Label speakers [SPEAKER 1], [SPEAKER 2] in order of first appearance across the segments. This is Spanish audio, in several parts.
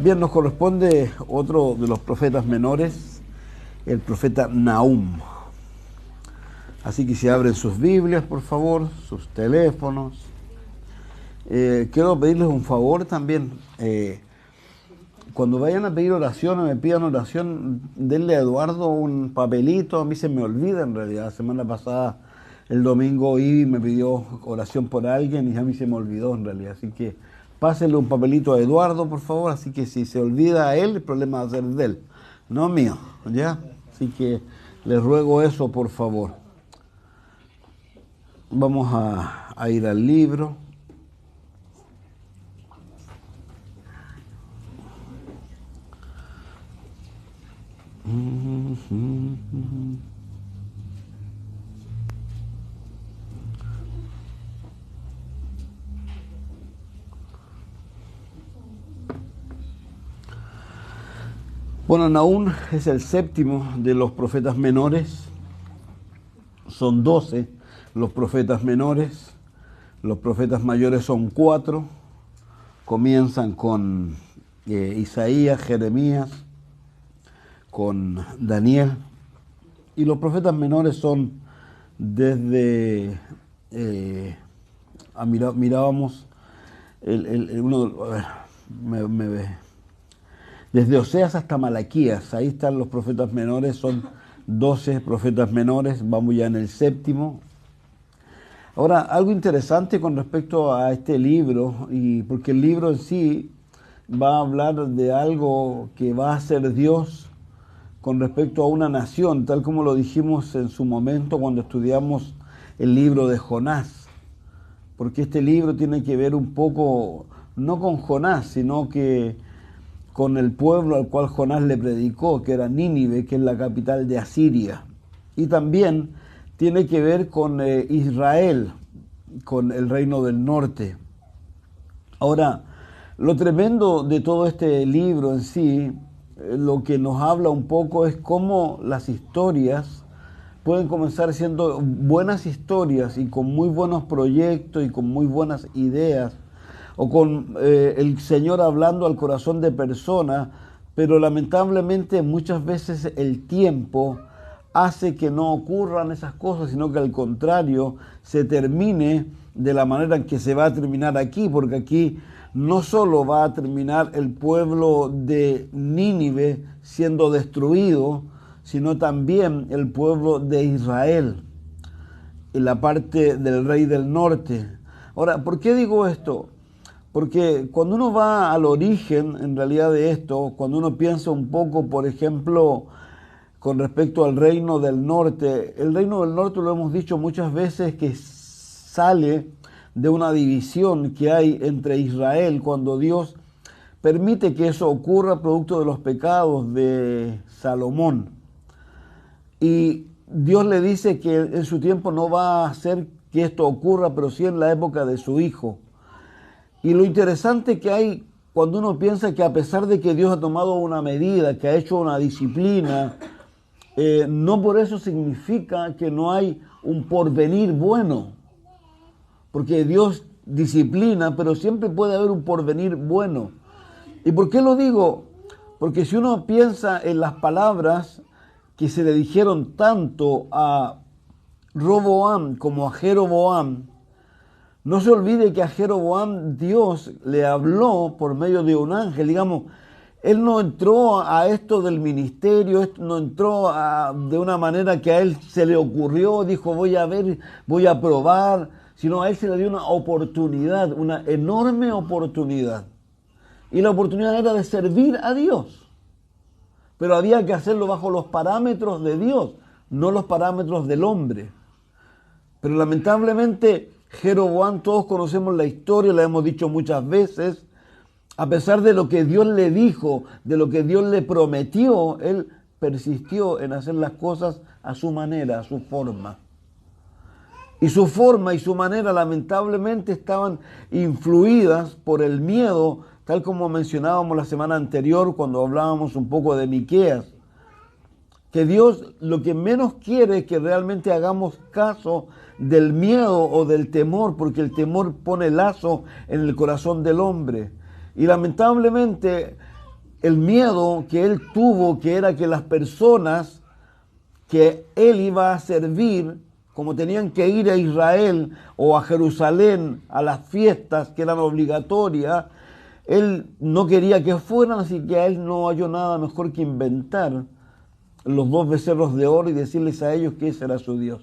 [SPEAKER 1] Bien, nos corresponde otro de los profetas menores, el profeta Nahum. Así que si abren sus Biblias, por favor, sus teléfonos. Quiero pedirles un favor también. Cuando vayan a pedir oración o me pidan oración, denle a Eduardo un papelito. A mí se me olvida en realidad. La semana pasada, el domingo, y me pidió oración por alguien y a mí se me olvidó en realidad. Así que pásenle un papelito a Eduardo, por favor. Así que si se olvida a él, el problema va a ser de él, no mío, ¿ya? Así que les ruego eso, por favor. Vamos a ir al libro. Bueno, Nahum es el séptimo de los profetas menores. Son 12 los profetas menores. Los profetas mayores son 4. Comienzan con Isaías, Jeremías, con Daniel. Y los profetas menores son desde, mirábamos, desde Oseas hasta Malaquías. Ahí están los profetas menores, son 12 profetas menores, vamos ya en el séptimo. Ahora, algo interesante con respecto a este libro, y porque el libro en sí va a hablar de algo que va a hacer Dios con respecto a una nación, tal como lo dijimos en su momento cuando estudiamos el libro de Jonás, porque este libro tiene que ver un poco, no con Jonás, sino que con el pueblo al cual Jonás le predicó, que era Nínive, que es la capital de Asiria. Y también tiene que ver con Israel, con el reino del norte. Ahora, lo tremendo de todo este libro en sí, lo que nos habla un poco es cómo las historias pueden comenzar siendo buenas historias y con muy buenos proyectos y con muy buenas ideas, o con el Señor hablando al corazón de personas, pero lamentablemente muchas veces el tiempo hace que no ocurran esas cosas, sino que al contrario se termine de la manera en que se va a terminar aquí, porque aquí no solo va a terminar el pueblo de Nínive siendo destruido, sino también el pueblo de Israel, en la parte del rey del norte. Ahora, ¿por qué digo esto? Porque cuando uno va al origen, en realidad, de esto, cuando uno piensa un poco, por ejemplo, con respecto al reino del norte, el reino del norte, lo hemos dicho muchas veces, que sale de una división que hay entre Israel cuando Dios permite que eso ocurra producto de los pecados de Salomón. Y Dios le dice que en su tiempo no va a hacer que esto ocurra, pero sí en la época de su hijo. Y lo interesante que hay cuando uno piensa que a pesar de que Dios ha tomado una medida, que ha hecho una disciplina, no por eso significa que no hay un porvenir bueno. Porque Dios disciplina, pero siempre puede haber un porvenir bueno. ¿Y por qué lo digo? Porque si uno piensa en las palabras que se le dijeron tanto a Roboam como a Jeroboam, no se olvide que a Jeroboam Dios le habló por medio de un ángel. Digamos, él no entró a esto del ministerio, no entró de una manera que a él se le ocurrió, dijo voy a ver, voy a probar, sino a él se le dio una oportunidad, una enorme oportunidad. Y la oportunidad era de servir a Dios. Pero había que hacerlo bajo los parámetros de Dios, no los parámetros del hombre. Pero lamentablemente Jeroboam, todos conocemos la historia, la hemos dicho muchas veces, a pesar de lo que Dios le dijo, de lo que Dios le prometió, él persistió en hacer las cosas a su manera, a su forma. Y su forma y su manera lamentablemente estaban influidas por el miedo, tal como mencionábamos la semana anterior cuando hablábamos un poco de Miqueas. Que Dios lo que menos quiere es que realmente hagamos caso del miedo o del temor, porque el temor pone lazo en el corazón del hombre. Y lamentablemente el miedo que él tuvo, que era que las personas que él iba a servir, como tenían que ir a Israel o a Jerusalén a las fiestas que eran obligatorias, él no quería que fueran, así que a él no halló nada mejor que inventar los 2 becerros de oro y decirles a ellos que ese era su Dios.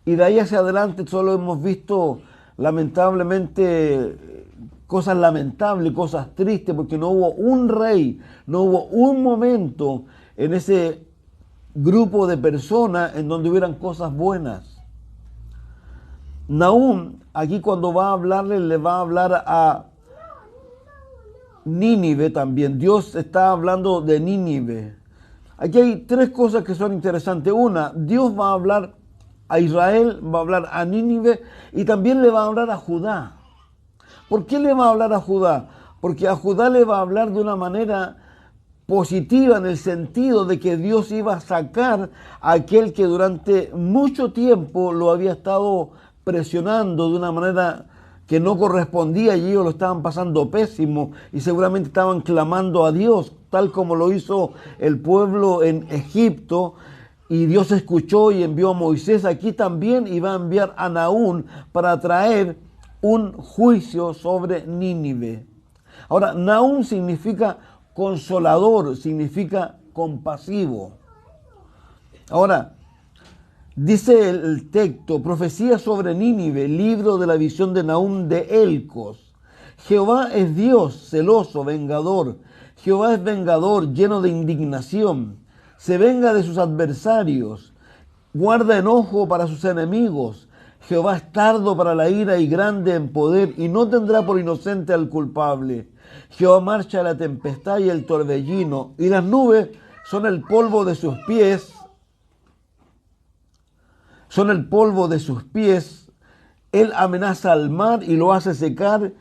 [SPEAKER 1] Y de ahí hacia adelante solo hemos visto lamentablemente cosas lamentables, cosas tristes, porque no hubo un rey, no hubo un momento en ese grupo de personas en donde hubieran cosas buenas. Nahum, aquí cuando va a hablarle, le va a hablar a Nínive también. Dios está hablando de Nínive. Aquí hay 3 cosas que son interesantes. Una, Dios va a hablar a Israel, va a hablar a Nínive y también le va a hablar a Judá. ¿Por qué le va a hablar a Judá? Porque a Judá le va a hablar de una manera positiva, en el sentido de que Dios iba a sacar a aquel que durante mucho tiempo lo había estado presionando de una manera que no correspondía y ellos lo estaban pasando pésimo y seguramente estaban clamando a Dios, tal como lo hizo el pueblo en Egipto, y Dios escuchó y envió a Moisés. Aquí también iba a enviar a Nahum para traer un juicio sobre Nínive. Ahora, Nahum significa consolador, significa compasivo. Ahora, dice el texto, profecía sobre Nínive, libro de la visión de Nahum de Elcos. Jehová es Dios, celoso, vengador. Jehová es vengador, lleno de indignación. Se venga de sus adversarios. Guarda enojo para sus enemigos. Jehová es tardo para la ira y grande en poder, y no tendrá por inocente al culpable. Jehová marcha a la tempestad y el torbellino, y las nubes son el polvo de sus pies. Son el polvo de sus pies. Él amenaza al mar y lo hace secar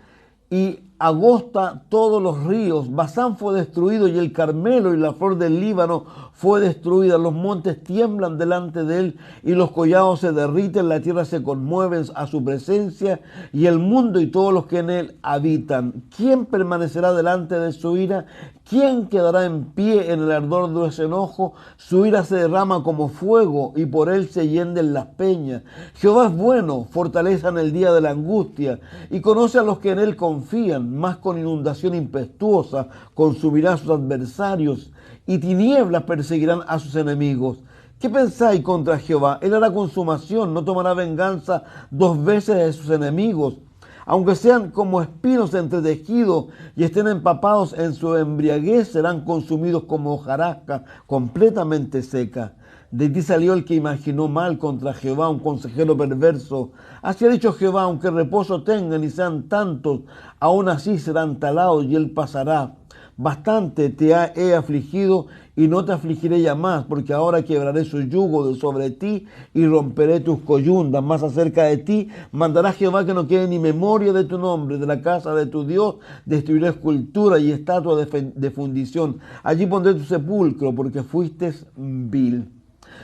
[SPEAKER 1] y agosta todos los ríos. Basán fue destruido y el Carmelo y la flor del Líbano fue destruida. Los montes tiemblan delante de él y los collados se derriten. La tierra se conmueve a su presencia y el mundo y todos los que en él habitan. ¿Quién permanecerá delante de su ira? ¿Quién quedará en pie en el ardor de ese enojo? Su ira se derrama como fuego y por él se hienden las peñas. Jehová es bueno, fortaleza en el día de la angustia, y conoce a los que en él confían. Más con inundación impetuosa consumirá a sus adversarios, y tinieblas perseguirán a sus enemigos. ¿Qué pensáis contra Jehová? Él hará consumación, no tomará venganza 2 veces de sus enemigos. Aunque sean como espinos entretejidos y estén empapados en su embriaguez, serán consumidos como hojarasca completamente seca. De ti salió el que imaginó mal contra Jehová, un consejero perverso. Así ha dicho Jehová, aunque reposo tengan y sean tantos, aún así serán talados y él pasará. Bastante te he afligido y no te afligiré ya más, porque ahora quebraré su yugo de sobre ti y romperé tus coyundas. Más acerca de ti mandará Jehová que no quede ni memoria de tu nombre. De la casa de tu Dios destruiré escultura y estatua de fundición. Allí pondré tu sepulcro, porque fuiste vil.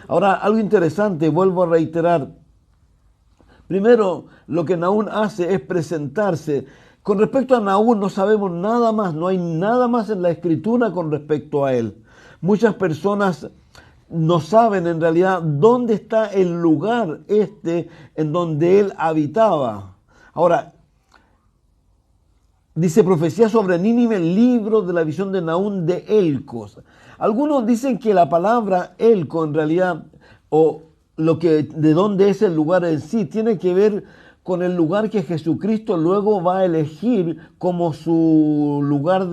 [SPEAKER 1] Ahora, algo interesante, vuelvo a reiterar. Primero, lo que Nahum hace es presentarse. Con respecto a Nahum no sabemos nada más, no hay nada más en la Escritura con respecto a él. Muchas personas no saben en realidad dónde está el lugar en donde él habitaba. Ahora, dice profecía sobre Nínive, libro de la visión de Nahum de Elcos. Algunos dicen que la palabra Elco en realidad, o de dónde es el lugar en sí, tiene que ver con el lugar que Jesucristo luego va a elegir como su lugar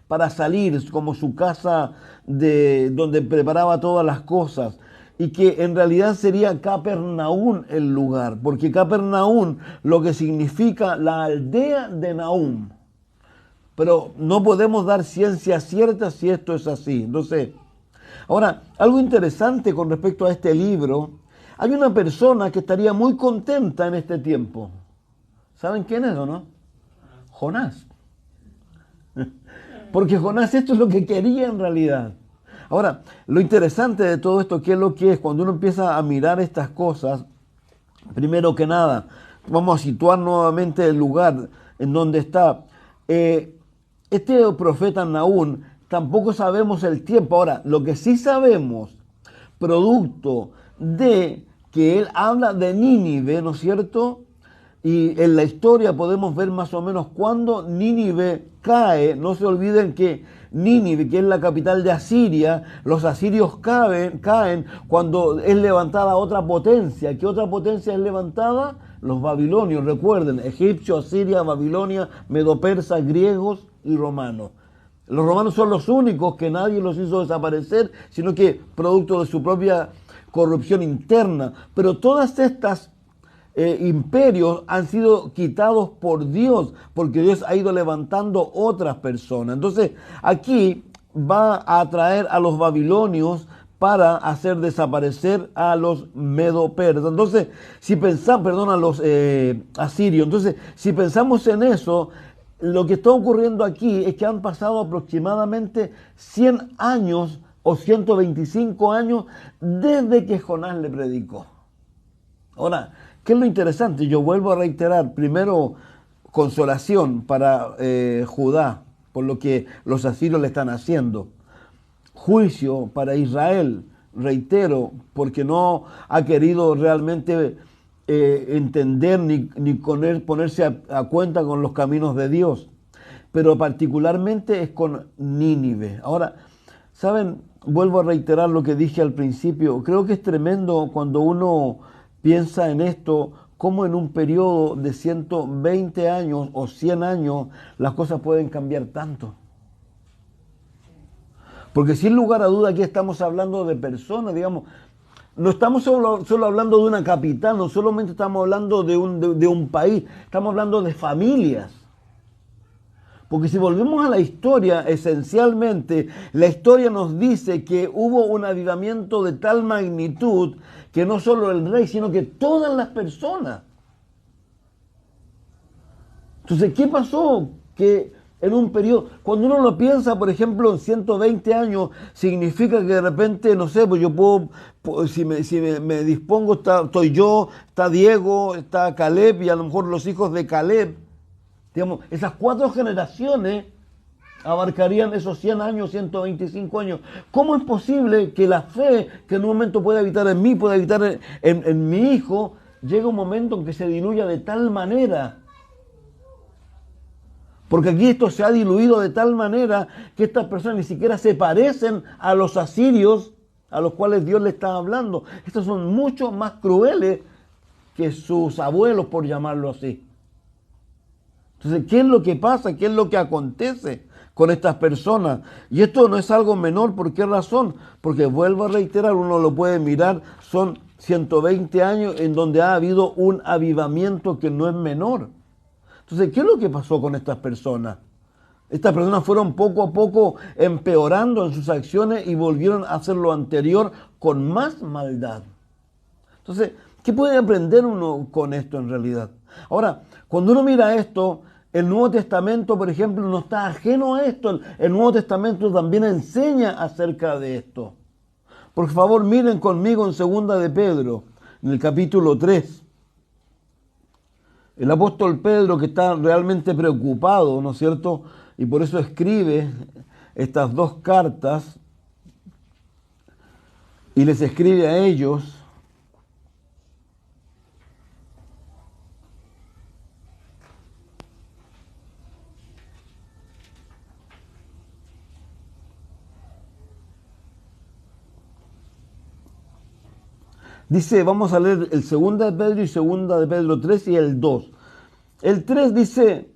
[SPEAKER 1] para salir, como su casa donde preparaba todas las cosas, y que en realidad sería Capernaum el lugar, porque Capernaum lo que significa la aldea de Nahum. Pero no podemos dar ciencia cierta si esto es así. Entonces, ahora, algo interesante con respecto a este libro. Hay una persona que estaría muy contenta en este tiempo. ¿Saben quién es o no? Jonás. Porque Jonás esto es lo que quería en realidad. Ahora, lo interesante de todo esto, ¿qué es lo que es? Cuando uno empieza a mirar estas cosas, primero que nada, vamos a situar nuevamente el lugar en donde está. Este profeta Nahum tampoco sabemos el tiempo. Ahora, lo que sí sabemos, producto de que él habla de Nínive, ¿no es cierto? Y en la historia podemos ver más o menos cuando Nínive cae. No se olviden que Nínive, que es la capital de Asiria, los asirios caen cuando es levantada otra potencia. ¿Qué otra potencia es levantada? Los babilonios, recuerden, egipcio, Asiria, Babilonia, medopersas, griegos y romanos. Los romanos son los únicos que nadie los hizo desaparecer, sino que producto de su propia corrupción interna. Pero todas estas imperios han sido quitados por Dios, porque Dios ha ido levantando otras personas. Entonces, aquí va a traer a los babilonios para hacer desaparecer a los medo-persas. Entonces, si pensamos, perdón, a los asirios. Entonces, si pensamos en eso, lo que está ocurriendo aquí es que han pasado aproximadamente 100 años o 125 años desde que Jonás le predicó. Ahora, ¿qué es lo interesante? Yo vuelvo a reiterar, primero, consolación para Judá por lo que los asirios le están haciendo. Juicio para Israel, reitero, porque no ha querido realmente entender ni ponerse a cuenta con los caminos de Dios. Pero particularmente es con Nínive. Ahora, ¿saben? Vuelvo a reiterar lo que dije al principio. Creo que es tremendo cuando uno piensa en esto, cómo en un periodo de 120 años o 100 años las cosas pueden cambiar tanto. Porque sin lugar a duda aquí estamos hablando de personas, digamos, no estamos solo hablando de una capital, no solamente estamos hablando de un país, estamos hablando de familias. Porque si volvemos a la historia, esencialmente, la historia nos dice que hubo un avivamiento de tal magnitud que no solo el rey, sino que todas las personas. Entonces, ¿qué pasó? Que en un periodo, cuando uno lo piensa, por ejemplo, en 120 años, significa que de repente, no sé, pues yo puedo, si me dispongo, estoy yo, está Diego, está Caleb y a lo mejor los hijos de Caleb. Digamos, esas 4 generaciones abarcarían esos 100 años, 125 años. ¿Cómo es posible que la fe que en un momento puede habitar en mí, puede habitar en mi hijo, llegue un momento en que se diluya de tal manera? Porque aquí esto se ha diluido de tal manera que estas personas ni siquiera se parecen a los asirios a los cuales Dios le está hablando. Estos son mucho más crueles que sus abuelos, por llamarlo así. Entonces, ¿qué es lo que pasa? ¿Qué es lo que acontece con estas personas? Y esto no es algo menor. ¿Por qué razón? Porque vuelvo a reiterar, uno lo puede mirar, son 120 años en donde ha habido un avivamiento que no es menor. Entonces, ¿qué es lo que pasó con estas personas? Estas personas fueron poco a poco empeorando en sus acciones y volvieron a hacer lo anterior con más maldad. Entonces, ¿qué puede aprender uno con esto en realidad? Ahora, cuando uno mira esto, el Nuevo Testamento, por ejemplo, no está ajeno a esto. El Nuevo Testamento también enseña acerca de esto. Por favor, miren conmigo en 2 de Pedro, en el capítulo 3. El apóstol Pedro, que está realmente preocupado, ¿no es cierto? Y por eso escribe estas 2 cartas y les escribe a ellos. Dice, vamos a leer el 2 de Pedro y 2 de Pedro 3 y el 2. El 3 dice,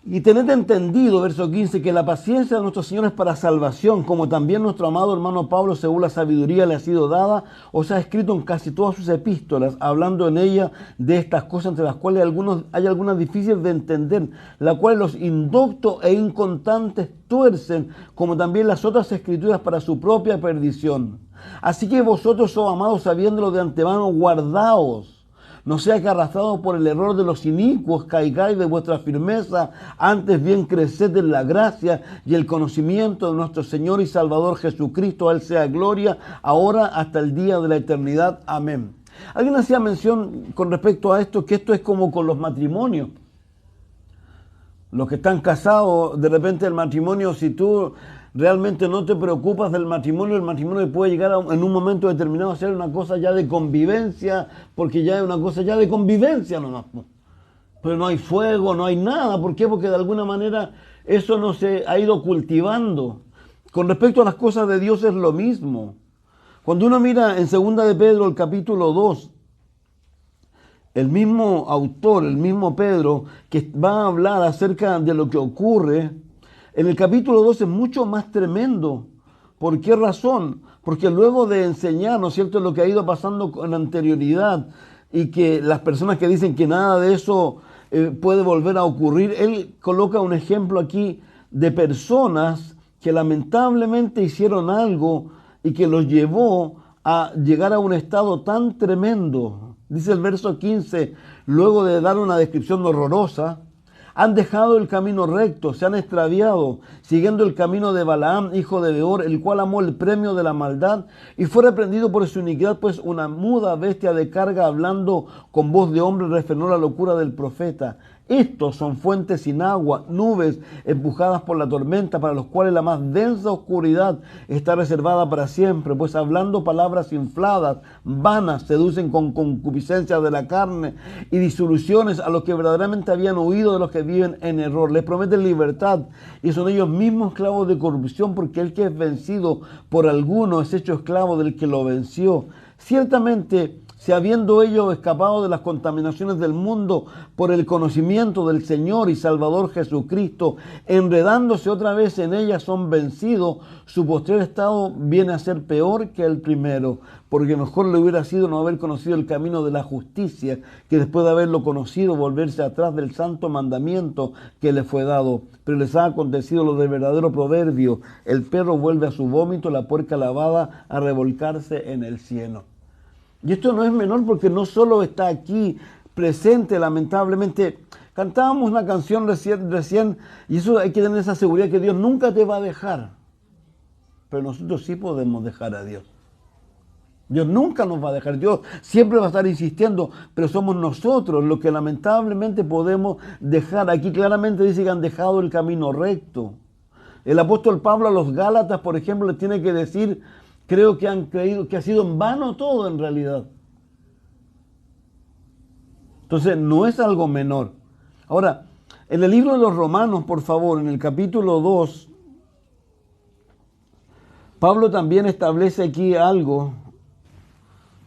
[SPEAKER 1] y tened entendido, verso 15, que la paciencia de nuestro Señor es para salvación, como también nuestro amado hermano Pablo, según la sabiduría le ha sido dada, os ha escrito en casi todas sus epístolas, hablando en ella de estas cosas, entre las cuales hay algunas difíciles de entender, las cuales los indoctos e inconstantes tuercen, como también las otras escrituras para su propia perdición. Así que vosotros, oh amados, sabiéndolo de antemano, guardaos, no sea que arrastrados por el error de los inicuos caigáis de vuestra firmeza, antes bien creced en la gracia y el conocimiento de nuestro Señor y Salvador Jesucristo. A Él sea gloria, ahora hasta el día de la eternidad. Amén. Alguien hacía mención con respecto a esto, que esto es como con los matrimonios. Los que están casados, de repente el matrimonio, si tú realmente no te preocupas del matrimonio, el matrimonio puede llegar en un momento determinado a ser una cosa ya de convivencia, porque ya es una cosa ya de convivencia nomás. Pero no hay fuego, no hay nada. ¿Por qué? Porque de alguna manera eso no se ha ido cultivando. Con respecto a las cosas de Dios es lo mismo. Cuando uno mira en 2 de Pedro, el capítulo 2, el mismo autor, el mismo Pedro, que va a hablar acerca de lo que ocurre, en el capítulo 2 es mucho más tremendo. ¿Por qué razón? Porque luego de enseñar, ¿no es cierto?, lo que ha ido pasando con anterioridad y que las personas que dicen que nada de eso puede volver a ocurrir, él coloca un ejemplo aquí de personas que lamentablemente hicieron algo y que los llevó a llegar a un estado tan tremendo. Dice el verso 15, luego de dar una descripción horrorosa, han dejado el camino recto, se han extraviado, siguiendo el camino de Balaam, hijo de Beor, el cual amó el premio de la maldad y fue reprendido por su iniquidad, pues una muda bestia de carga, hablando con voz de hombre, refrenó la locura del profeta. Estos son fuentes sin agua, nubes empujadas por la tormenta, para los cuales la más densa oscuridad está reservada para siempre, pues hablando palabras infladas, vanas, seducen con concupiscencia de la carne y disoluciones a los que verdaderamente habían huido de los que viven en error. Les prometen libertad y son ellos mismos esclavos de corrupción, porque el que es vencido por alguno es hecho esclavo del que lo venció. Ciertamente, si habiendo ellos escapado de las contaminaciones del mundo por el conocimiento del Señor y Salvador Jesucristo, enredándose otra vez en ellas, son vencidos, su postrer estado viene a ser peor que el primero, porque mejor le hubiera sido no haber conocido el camino de la justicia, que después de haberlo conocido volverse atrás del santo mandamiento que le fue dado. Pero les ha acontecido lo del verdadero proverbio: el perro vuelve a su vómito, la puerca lavada a revolcarse en el cieno. Y esto no es menor, porque no solo está aquí presente, lamentablemente. Cantábamos una canción recién, y eso hay que tener esa seguridad, que Dios nunca te va a dejar. Pero nosotros sí podemos dejar a Dios. Dios nunca nos va a dejar, Dios siempre va a estar insistiendo, pero somos nosotros los que lamentablemente podemos dejar. Aquí claramente dice que han dejado el camino recto. El apóstol Pablo a los Gálatas, por ejemplo, les tiene que decir: creo que han creído que ha sido en vano todo en realidad. Entonces, no es algo menor. Ahora, en el libro de los Romanos, por favor, en el capítulo 2, Pablo también establece aquí algo.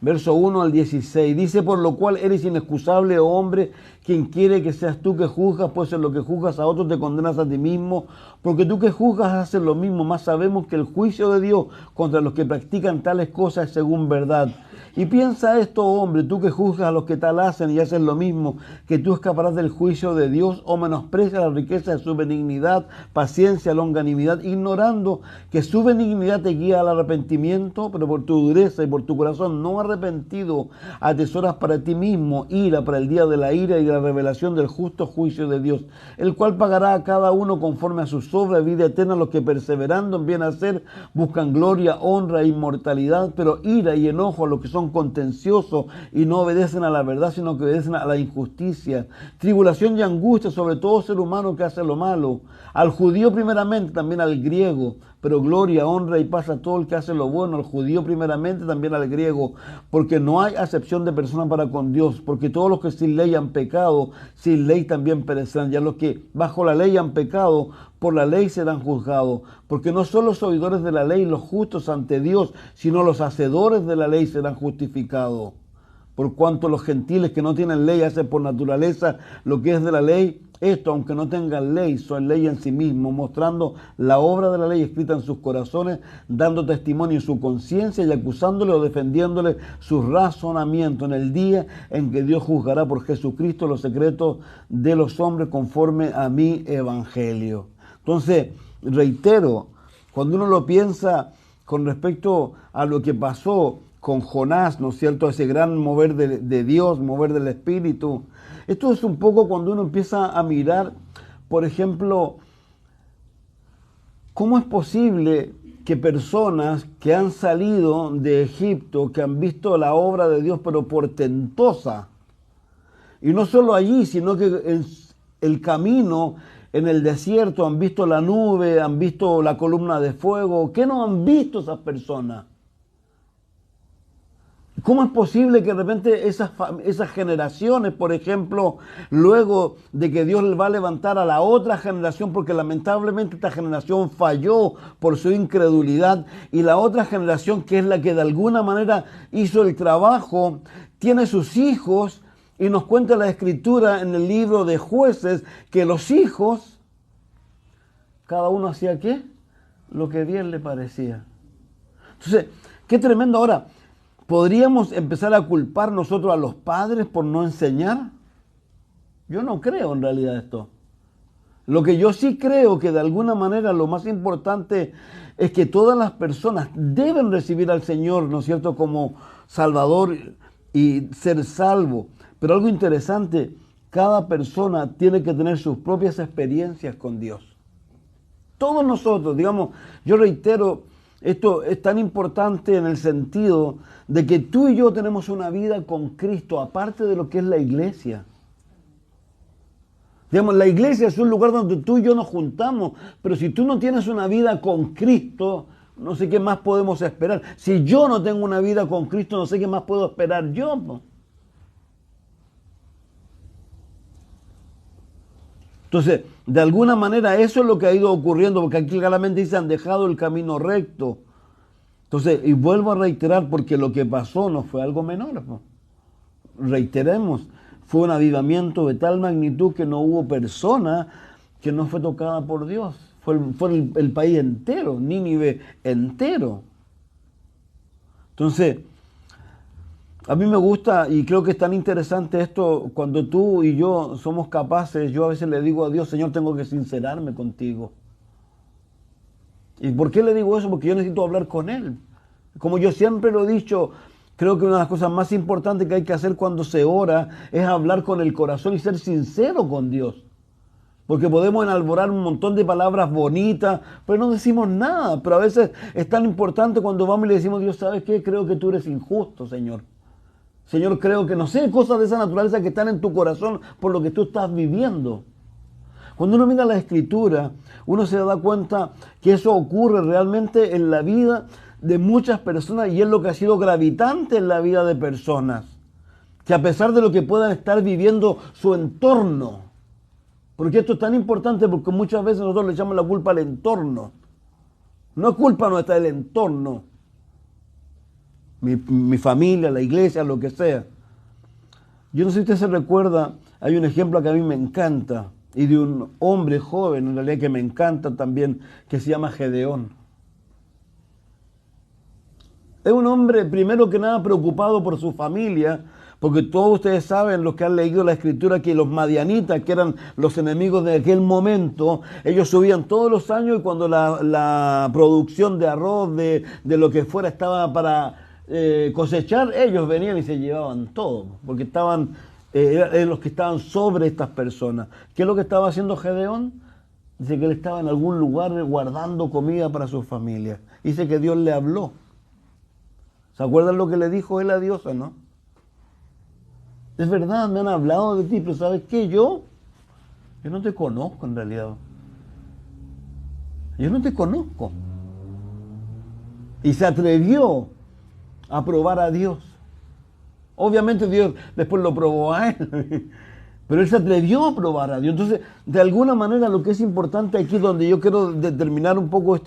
[SPEAKER 1] Verso 1 al 16, dice: por lo cual eres inexcusable, oh hombre, quien quiere que seas tú que juzgas, pues en lo que juzgas a otros te condenas a ti mismo, porque tú que juzgas haces lo mismo, mas sabemos que el juicio de Dios contra los que practican tales cosas es según verdad. Y piensa esto, oh hombre, tú que juzgas a los que tal hacen y haces lo mismo, que tú escaparás del juicio de Dios, o menosprecias la riqueza de su benignidad, paciencia, longanimidad, ignorando que su benignidad te guía al arrepentimiento, pero por tu dureza y por tu corazón no arrepentido atesoras para ti mismo ira para el día de la ira y de la revelación del justo juicio de Dios, el cual pagará a cada uno conforme a sus obras, vida eterna a los que perseverando en bien hacer buscan gloria, honra e inmortalidad, pero ira y enojo a los que son contenciosos y no obedecen a la verdad, sino que obedecen a la injusticia. Tribulación y angustia sobre todo ser humano que hace lo malo, al judío primeramente, también al griego, pero gloria, honra y paz a todo el que hace lo bueno, al judío primeramente, también al griego, porque no hay acepción de persona para con Dios, porque todos los que sin ley han pecado, sin ley también perecerán, y a los que bajo la ley han pecado, por la ley serán juzgados, porque no son los oidores de la ley los justos ante Dios, sino los hacedores de la ley serán justificados. Por cuanto los gentiles que no tienen ley hacen por naturaleza lo que es de la ley, esto, aunque no tengan ley, son ley en sí mismos, mostrando la obra de la ley escrita en sus corazones, dando testimonio en su conciencia y acusándole o defendiéndole su razonamiento en el día en que Dios juzgará por Jesucristo los secretos de los hombres conforme a mi evangelio. Entonces, reitero, cuando uno lo piensa con respecto a lo que pasó con Jonás, ¿no es cierto?, ese gran mover de Dios, mover del Espíritu. Esto es un poco cuando uno empieza a mirar, por ejemplo, ¿cómo es posible que personas que han salido de Egipto, que han visto la obra de Dios pero portentosa, y no solo allí, sino que en el camino en el desierto, han visto la nube, han visto la columna de fuego. ¿Qué no han visto esas personas? ¿Cómo es posible que de repente esas generaciones, por ejemplo, luego de que Dios va a levantar a la otra generación, porque lamentablemente esta generación falló por su incredulidad, y la otra generación, que es la que de alguna manera hizo el trabajo, tiene sus hijos, y nos cuenta la Escritura en el libro de Jueces, que los hijos, cada uno hacía ¿qué? Lo que bien le parecía. Entonces, qué tremendo. Ahora, ¿podríamos empezar a culpar nosotros a los padres por no enseñar? Yo no creo en realidad esto. Lo que yo sí creo que de alguna manera lo más importante es que todas las personas deben recibir al Señor, ¿no es cierto?, como Salvador y ser salvo. Pero algo interesante, cada persona tiene que tener sus propias experiencias con Dios. Todos nosotros, digamos, yo reitero, esto es tan importante en el sentido de que tú y yo tenemos una vida con Cristo, aparte de lo que es la iglesia. Digamos, la iglesia es un lugar donde tú y yo nos juntamos, pero si tú no tienes una vida con Cristo, no sé qué más podemos esperar. Si yo no tengo una vida con Cristo, no sé qué más puedo esperar yo, ¿no? Entonces, de alguna manera eso es lo que ha ido ocurriendo, porque aquí claramente dice, han dejado el camino recto. Entonces, y vuelvo a reiterar, porque lo que pasó no fue algo menor, ¿no? Reiteremos, fue un avivamiento de tal magnitud que no hubo persona que no fue tocada por Dios. Fue el país entero, Nínive entero. Entonces, a mí me gusta y creo que es tan interesante esto cuando tú y yo somos capaces. Yo a veces le digo a Dios, Señor, tengo que sincerarme contigo. ¿Y por qué le digo eso? Porque yo necesito hablar con Él. Como yo siempre lo he dicho, creo que una de las cosas más importantes que hay que hacer cuando se ora es hablar con el corazón y ser sincero con Dios. Porque podemos enalborar un montón de palabras bonitas, pero no decimos nada. Pero a veces es tan importante cuando vamos y le decimos, Dios, ¿sabes qué? Creo que tú eres injusto, Señor. Señor, creo que no sé, cosas de esa naturaleza que están en tu corazón por lo que tú estás viviendo. Cuando uno mira la Escritura, uno se da cuenta que eso ocurre realmente en la vida de muchas personas y es lo que ha sido gravitante en la vida de personas. Que a pesar de lo que puedan estar viviendo su entorno, porque esto es tan importante porque muchas veces nosotros le echamos la culpa al entorno. No es culpa nuestra del entorno. Mi familia, la iglesia, lo que sea. Yo no sé si usted se recuerda, hay un ejemplo que a mí me encanta, y de un hombre joven, en realidad que me encanta también, que se llama Gedeón. Es un hombre, primero que nada, preocupado por su familia, porque todos ustedes saben, los que han leído la Escritura, que los madianitas, que eran los enemigos de aquel momento, ellos subían todos los años y cuando la producción de arroz, de lo que fuera, estaba para cosechar, ellos venían y se llevaban todo, porque eran los que estaban sobre estas personas. ¿Qué es lo que estaba haciendo Gedeón? Dice que él estaba en algún lugar guardando comida para su familia. Dice que Dios le habló. ¿Se acuerdan lo que le dijo él a Dios o no? Es verdad, me han hablado de ti, pero ¿sabes qué? Yo no te conozco en realidad. Yo no te conozco. Y se atrevió a probar a Dios. Obviamente Dios después lo probó a él, pero él se atrevió a probar a Dios. Entonces, de alguna manera lo que es importante aquí, donde yo quiero determinar un poco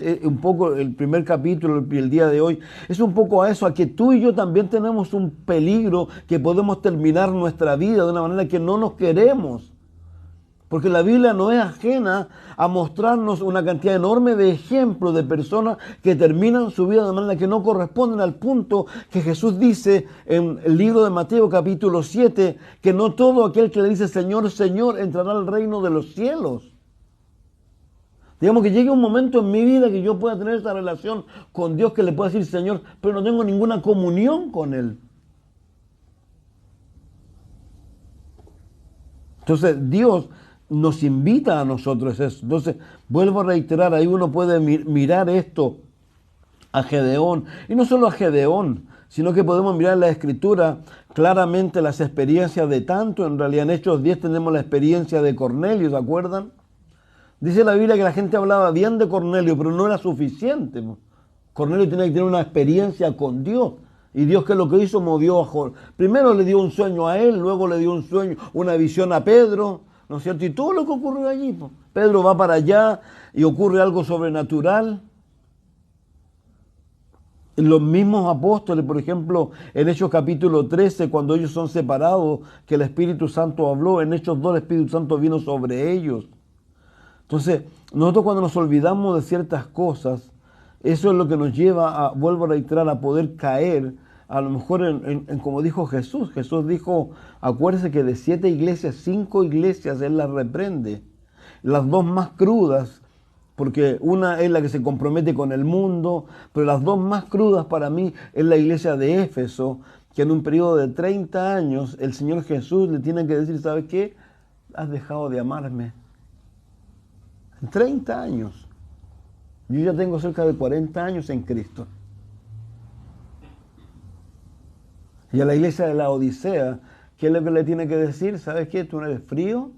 [SPEAKER 1] el primer capítulo y el día de hoy, es un poco a eso, a que tú y yo también tenemos un peligro que podemos terminar nuestra vida de una manera que no nos queremos. Porque la Biblia no es ajena a mostrarnos una cantidad enorme de ejemplos de personas que terminan su vida de manera que no corresponden al punto que Jesús dice en el libro de Mateo capítulo 7, que no todo aquel que le dice Señor, Señor, entrará al reino de los cielos. Digamos que llegue un momento en mi vida que yo pueda tener esa relación con Dios, que le pueda decir Señor, pero no tengo ninguna comunión con Él. Entonces Dios nos invita a nosotros eso. Entonces, vuelvo a reiterar, ahí uno puede mirar esto a Gedeón, y no solo a Gedeón, sino que podemos mirar en la Escritura claramente las experiencias de tanto. En realidad en Hechos 10 tenemos la experiencia de Cornelio, ¿se acuerdan? Dice la Biblia que la gente hablaba bien de Cornelio, pero no era suficiente. Cornelio tenía que tener una experiencia con Dios. Y Dios, ¿qué es lo que hizo? Movió a Jorge. Primero le dio un sueño a él, luego le dio un sueño, una visión a Pedro, ¿no es cierto? Y todo lo que ocurrió allí, pues. Pedro va para allá y ocurre algo sobrenatural. Los mismos apóstoles, por ejemplo, en Hechos capítulo 13, cuando ellos son separados, que el Espíritu Santo habló, en Hechos 2 el Espíritu Santo vino sobre ellos. Entonces, nosotros cuando nos olvidamos de ciertas cosas, eso es lo que nos lleva a, vuelvo a reiterar, a poder caer, a lo mejor en como dijo Jesús. Jesús dijo, acuérdese que de 7 iglesias, 5 iglesias Él las reprende. Las 2 más crudas, porque una es la que se compromete con el mundo, pero las 2 más crudas para mí es la iglesia de Éfeso, que en un periodo de 30 años el Señor Jesús le tiene que decir, ¿sabes qué? Has dejado de amarme. 30 años. Yo ya tengo cerca de 40 años en Cristo. Y a la iglesia de la Odisea, ¿qué es lo que le tiene que decir? ¿Sabes qué? Tú no eres frío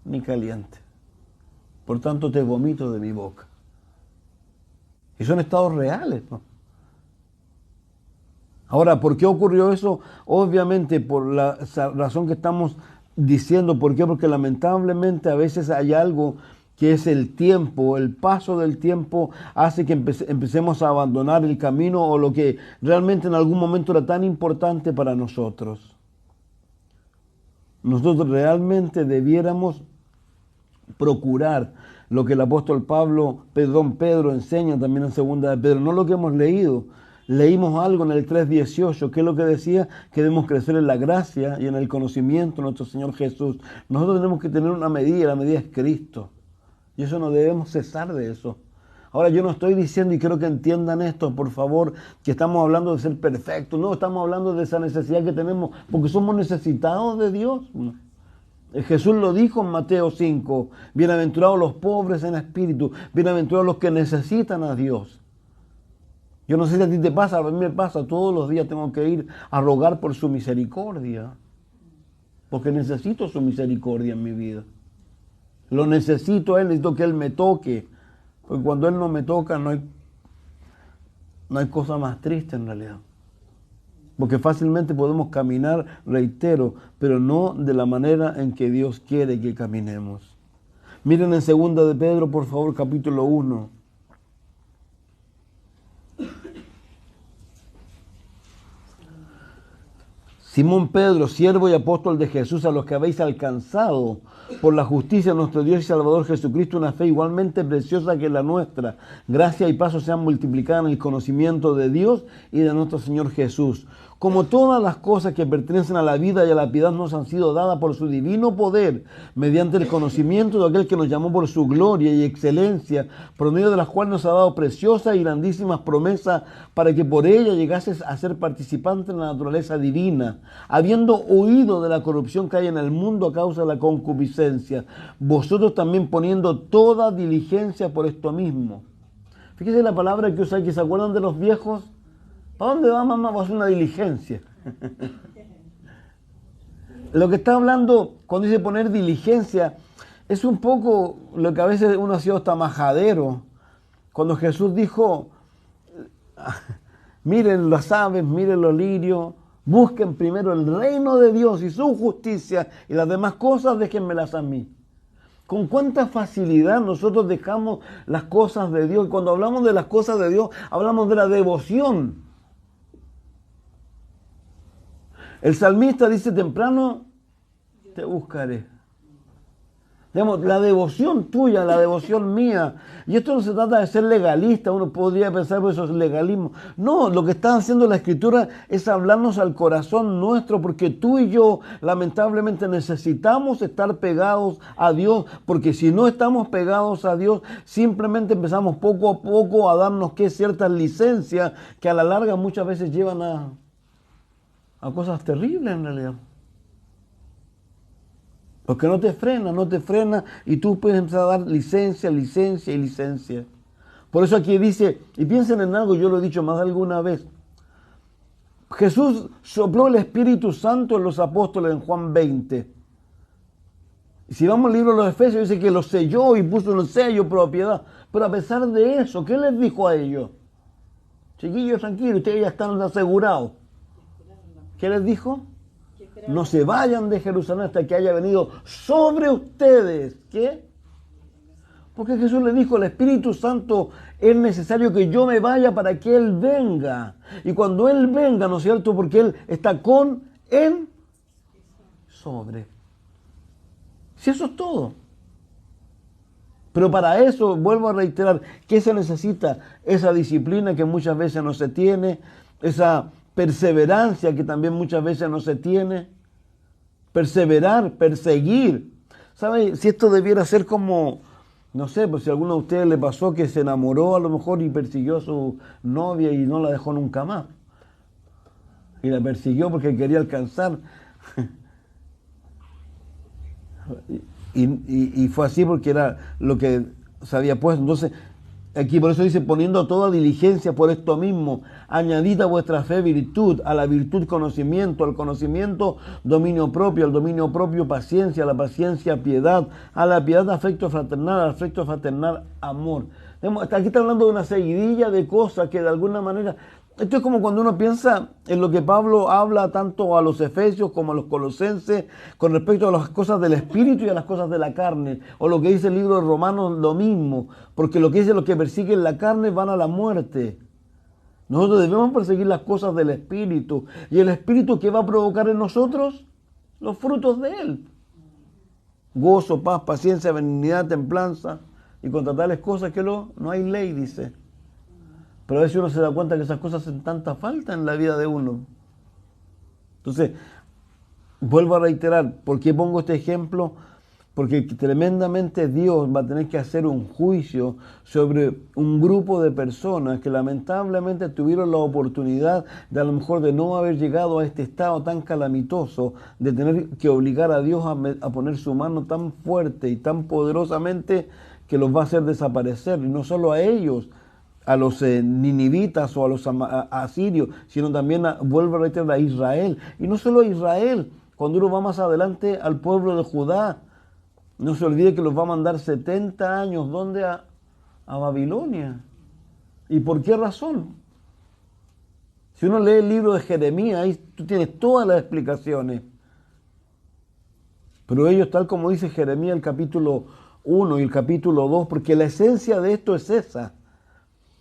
[SPEAKER 1] ni caliente. Por tanto, te vomito de mi boca. Y son estados reales, ¿no? Ahora, ¿por qué ocurrió eso? Obviamente por la razón que estamos diciendo. ¿Por qué? Porque lamentablemente a veces hay algo que es el tiempo, el paso del tiempo hace que empecemos a abandonar el camino o lo que realmente en algún momento era tan importante para nosotros. Nosotros realmente debiéramos procurar lo que el apóstol Pedro enseña también en segunda de Pedro, no lo que hemos leído. Leímos algo en el 3:18, que es lo que decía que debemos crecer en la gracia y en el conocimiento de nuestro Señor Jesús. Nosotros tenemos que tener una medida, la medida es Cristo. Y eso no debemos cesar de eso. Ahora yo no estoy diciendo, y quiero que entiendan esto, por favor, que estamos hablando de ser perfectos. No, estamos hablando de esa necesidad que tenemos, porque somos necesitados de Dios. Jesús lo dijo en Mateo 5, bienaventurados los pobres en espíritu, bienaventurados los que necesitan a Dios. Yo no sé si a ti te pasa, a mí me pasa, todos los días tengo que ir a rogar por su misericordia, porque necesito su misericordia en mi vida. Lo necesito a Él, necesito que Él me toque. Porque cuando Él no me toca no hay cosa más triste en realidad. Porque fácilmente podemos caminar, reitero, pero no de la manera en que Dios quiere que caminemos. Miren en 2 de Pedro, por favor, capítulo 1. Simón Pedro, siervo y apóstol de Jesús, a los que habéis alcanzado por la justicia de nuestro Dios y Salvador Jesucristo una fe igualmente preciosa que la nuestra. Gracia y paz sean multiplicadas en el conocimiento de Dios y de nuestro Señor Jesús. Como todas las cosas que pertenecen a la vida y a la piedad nos han sido dadas por su divino poder, mediante el conocimiento de aquel que nos llamó por su gloria y excelencia, por medio de las cuales nos ha dado preciosas y grandísimas promesas, para que por ella llegases a ser participante en la naturaleza divina, habiendo huido de la corrupción que hay en el mundo a causa de la concupiscencia, vosotros también poniendo toda diligencia por esto mismo. Fíjese la palabra que usa aquí, ¿se acuerdan de los viejos? ¿Para dónde va, mamá? Va a hacer una diligencia. Lo que está hablando cuando dice poner diligencia es un poco lo que a veces uno ha sido hasta majadero. Cuando Jesús dijo, miren las aves, miren los lirios, busquen primero el reino de Dios y su justicia y las demás cosas déjenmelas a mí. Con cuánta facilidad nosotros dejamos las cosas de Dios. Y cuando hablamos de las cosas de Dios, hablamos de la devoción. El salmista dice, temprano te buscaré. Digamos, la devoción tuya, la devoción mía. Y esto no se trata de ser legalista, uno podría pensar que eso es legalismo. No, lo que está haciendo la Escritura es hablarnos al corazón nuestro, porque tú y yo lamentablemente necesitamos estar pegados a Dios, porque si no estamos pegados a Dios, simplemente empezamos poco a poco a darnos ciertas licencias que a la larga muchas veces llevan a cosas terribles en realidad. Porque no te frena, y tú puedes empezar a dar licencia. Por eso aquí dice, y piensen en algo, yo lo he dicho más de alguna vez. Jesús sopló el Espíritu Santo en los apóstoles en Juan 20. Si vamos al libro de los Efesios, dice que los selló y puso un sello propiedad. Pero a pesar de eso, ¿qué les dijo a ellos? Chiquillos, tranquilos, ustedes ya están asegurados. ¿Qué les dijo? No se vayan de Jerusalén hasta que haya venido sobre ustedes. ¿Qué? Porque Jesús le dijo, el Espíritu Santo es necesario que yo me vaya para que Él venga. Y cuando Él venga, ¿no es cierto? Porque Él está con, en, sobre. Si eso es todo. Pero para eso, vuelvo a reiterar, ¿qué se necesita? Esa disciplina que muchas veces no se tiene, esa perseverancia que también muchas veces no se tiene. Perseverar, perseguir. ¿Sabe? Si esto debiera ser como, no sé, pues si a alguno de ustedes le pasó que se enamoró a lo mejor y persiguió a su novia y no la dejó nunca más. Y la persiguió porque quería alcanzar. Y fue así porque era lo que se había puesto. Entonces, aquí por eso dice, poniendo toda diligencia por esto mismo, añadid a vuestra fe virtud, a la virtud conocimiento, al conocimiento dominio propio, al dominio propio paciencia, a la paciencia piedad, a la piedad afecto fraternal, al afecto fraternal amor. Aquí está hablando de una seguidilla de cosas que de alguna manera... Esto es como cuando uno piensa en lo que Pablo habla tanto a los efesios como a los colosenses con respecto a las cosas del espíritu y a las cosas de la carne. O lo que dice el libro de Romanos, lo mismo. Porque lo que dice los que persiguen la carne van a la muerte. Nosotros debemos perseguir las cosas del espíritu. ¿Y el espíritu qué va a provocar en nosotros? Los frutos de él. Gozo, paz, paciencia, benignidad, templanza. Y contra tales cosas que no hay ley, dice. Pero a veces uno se da cuenta que esas cosas hacen tanta falta en la vida de uno. Entonces, vuelvo a reiterar, ¿por qué pongo este ejemplo? Porque tremendamente Dios va a tener que hacer un juicio sobre un grupo de personas que lamentablemente tuvieron la oportunidad de a lo mejor de no haber llegado a este estado tan calamitoso, de tener que obligar a Dios a poner su mano tan fuerte y tan poderosamente que los va a hacer desaparecer. Y no solo a ellos, a los ninivitas o a los asirios, sino también, vuelvo a reiterar, a Israel. Y no solo a Israel, cuando uno va más adelante al pueblo de Judá, no se olvide que los va a mandar 70 años, ¿dónde? A Babilonia. ¿Y por qué razón? Si uno lee el libro de Jeremías, ahí tú tienes todas las explicaciones. Pero ellos, tal como dice Jeremías el capítulo 1 y el capítulo 2, porque la esencia de esto es esa.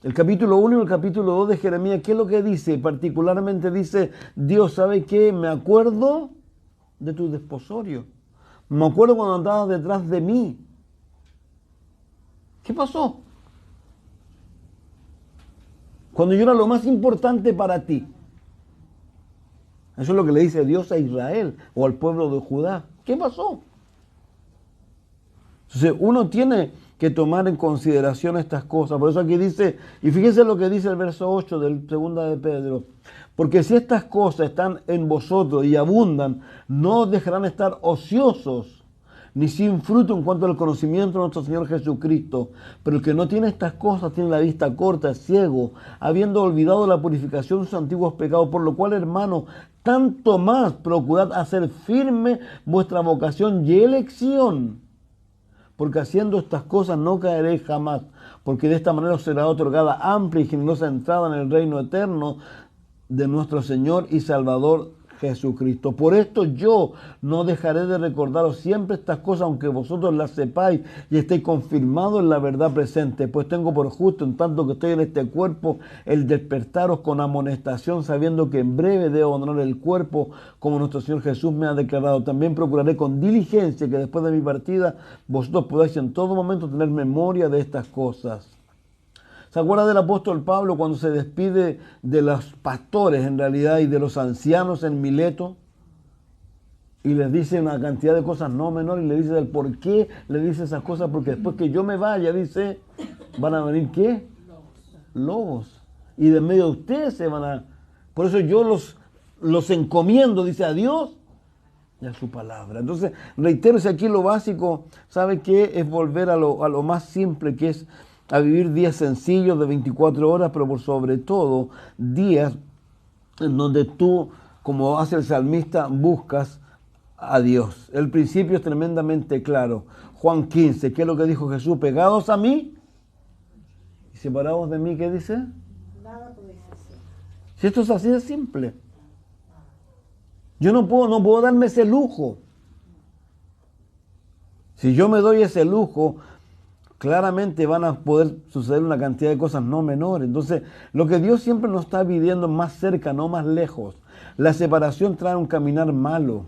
[SPEAKER 1] El capítulo 1 y el capítulo 2 de Jeremías, ¿qué es lo que dice? Particularmente dice, Dios, ¿sabe qué? Me acuerdo de tu desposorio. Me acuerdo cuando andabas detrás de mí. ¿Qué pasó? Cuando yo era lo más importante para ti. Eso es lo que le dice Dios a Israel o al pueblo de Judá. ¿Qué pasó? Entonces uno tiene que tomar en consideración estas cosas. Por eso aquí dice, y fíjense lo que dice el verso 8 del 2 de Pedro, porque si estas cosas están en vosotros y abundan, no os dejarán estar ociosos, ni sin fruto en cuanto al conocimiento de nuestro Señor Jesucristo. Pero el que no tiene estas cosas tiene la vista corta, es ciego, habiendo olvidado la purificación de sus antiguos pecados, por lo cual, hermano, tanto más procurad hacer firme vuestra vocación y elección, porque haciendo estas cosas no caeréis jamás, porque de esta manera os será otorgada amplia y generosa entrada en el reino eterno de nuestro Señor y Salvador Jesucristo. Por esto yo no dejaré de recordaros siempre estas cosas, aunque vosotros las sepáis y estéis confirmados en la verdad presente, pues tengo por justo, en tanto que estoy en este cuerpo, el despertaros con amonestación, sabiendo que en breve debo abandonar el cuerpo, como nuestro Señor Jesús me ha declarado. También procuraré con diligencia que después de mi partida vosotros podáis en todo momento tener memoria de estas cosas. ¿Se acuerda del apóstol Pablo cuando se despide de los pastores en realidad y de los ancianos en Mileto? Y les dice una cantidad de cosas no menores y le dice del por qué le dice esas cosas, porque después que yo me vaya, dice, van a venir ¿qué? Lobos. Y de medio de ustedes se van a... Por eso yo los encomiendo, dice, a Dios y a su palabra. Entonces, reitero, si aquí lo básico, ¿sabe qué? Es volver a lo más simple, que es a vivir días sencillos de 24 horas, pero por sobre todo días en donde tú, como hace el salmista, buscas a Dios. El principio es tremendamente claro. Juan 15, ¿qué es lo que dijo Jesús? Pegados a mí y separados de mí, ¿qué dice?
[SPEAKER 2] Nada podéis hacer.
[SPEAKER 1] Si esto es así de simple. Yo no puedo darme ese lujo. Si yo me doy ese lujo, claramente van a poder suceder una cantidad de cosas no menores. Entonces, lo que Dios siempre nos está pidiendo más cerca, no más lejos. La separación trae un caminar malo.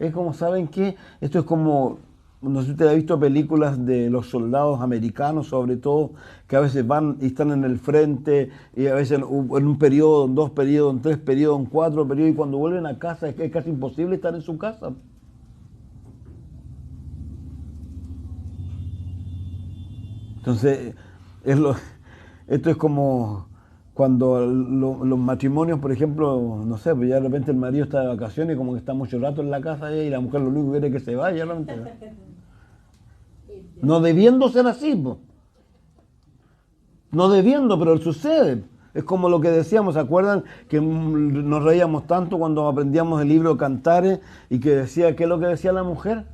[SPEAKER 1] Es como, ¿saben qué? Esto es como, no sé si usted ha visto películas de los soldados americanos, sobre todo, que a veces van y están en el frente, y a veces en un periodo, en 2 periodos, en 3 periodos, en 4 periodos, y cuando vuelven a casa es casi imposible estar en su casa. Entonces, esto es como cuando los matrimonios, por ejemplo, no sé, pues ya de repente el marido está de vacaciones y como que está mucho rato en la casa y la mujer lo único que quiere es que se vaya. No debiendo ser así, po. No debiendo, pero sucede. Es como lo que decíamos, ¿se acuerdan? Que nos reíamos tanto cuando aprendíamos el libro Cantares y que decía, ¿qué es lo que decía la mujer?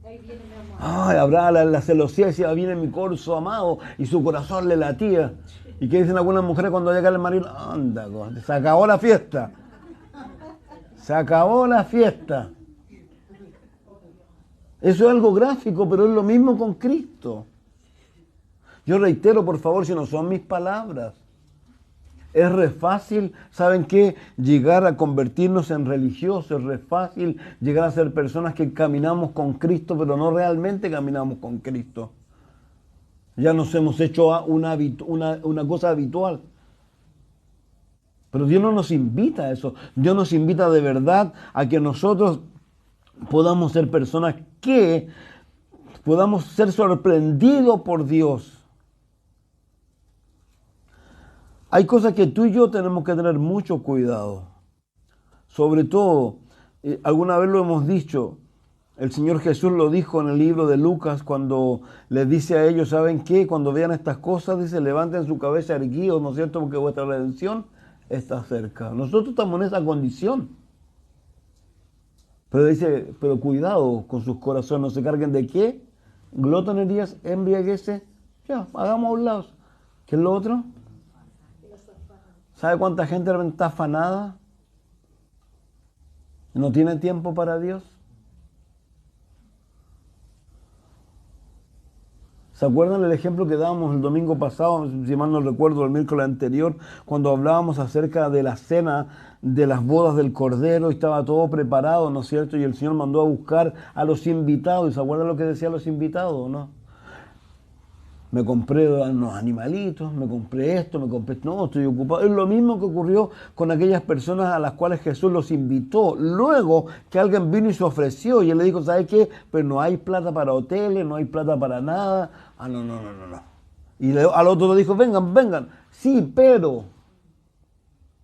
[SPEAKER 2] Ahí viene mi amor.
[SPEAKER 1] Ay, habrá la celosía, decía, viene mi corzo amado, y su corazón le latía. ¿Y qué dicen algunas mujeres cuando llega el marido? Anda, se acabó la fiesta. Se acabó la fiesta. Eso es algo gráfico, pero es lo mismo con Cristo. Yo reitero, por favor, si no son mis palabras. Es re fácil, ¿saben qué? Llegar a convertirnos en religiosos, es re fácil llegar a ser personas que caminamos con Cristo, pero no realmente caminamos con Cristo. Ya nos hemos hecho una cosa habitual. Pero Dios no nos invita a eso. Dios nos invita de verdad a que nosotros podamos ser personas que podamos ser sorprendidos por Dios. Hay cosas que tú y yo tenemos que tener mucho cuidado. Sobre todo, alguna vez lo hemos dicho, el Señor Jesús lo dijo en el libro de Lucas cuando les dice a ellos, ¿saben qué? Cuando vean estas cosas, dice, levanten su cabeza erguidos, ¿no es cierto? Porque vuestra redención está cerca. Nosotros estamos en esa condición. Pero dice, pero cuidado con sus corazones, no se carguen de qué, glotonerías, embriagueces, ya, hagamos a un lado. ¿Qué es lo otro? ¿Sabe cuánta gente realmente está afanada? ¿No tiene tiempo para Dios? ¿Se acuerdan el ejemplo que dábamos el domingo pasado, si mal no recuerdo, el miércoles anterior, cuando hablábamos acerca de la cena de las bodas del Cordero y estaba todo preparado, ¿no es cierto? Y el Señor mandó a buscar a los invitados. ¿Y se acuerdan lo que decían los invitados, no? Me compré unos animalitos, me compré esto, no, estoy ocupado. Es lo mismo que ocurrió con aquellas personas a las cuales Jesús los invitó. Luego que alguien vino y se ofreció y él le dijo, ¿sabes qué? Pero no hay plata para hoteles, no hay plata para nada. Ah, no. Y al otro le dijo, vengan. Sí, pero.